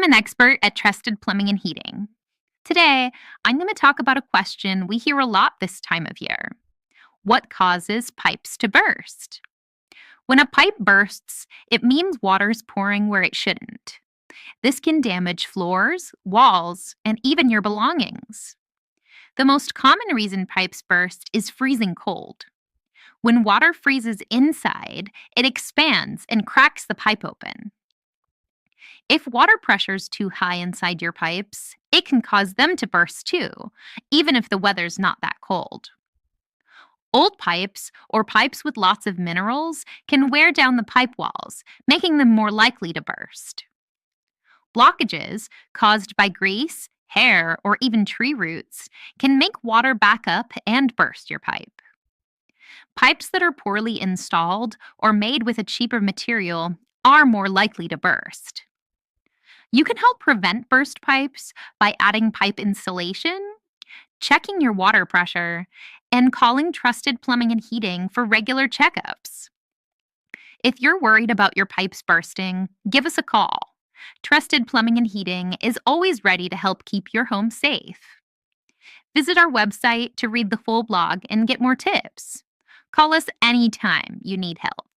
an expert at Trusted Plumbing and Heating. Today, I'm going to talk about a question we hear a lot this time of year. What causes pipes to burst? When a pipe bursts, it means water's pouring where it shouldn't. This can damage floors, walls, and even your belongings. The most common reason pipes burst is freezing cold. When water freezes inside, it expands and cracks the pipe open. If water pressure's too high inside your pipes, it can cause them to burst too, even if the weather's not that cold. Old pipes, or pipes with lots of minerals, can wear down the pipe walls, making them more likely to burst. Blockages, caused by grease, hair, or even tree roots, can make water back up and burst your pipe. Pipes that are poorly installed or made with a cheaper material are more likely to burst. You can help prevent burst pipes by adding pipe insulation, checking your water pressure, and calling Trusted Plumbing and Heating for regular checkups. If you're worried about your pipes bursting, give us a call. Trusted Plumbing and Heating is always ready to help keep your home safe. Visit our website to read the full blog and get more tips. Call us anytime you need help.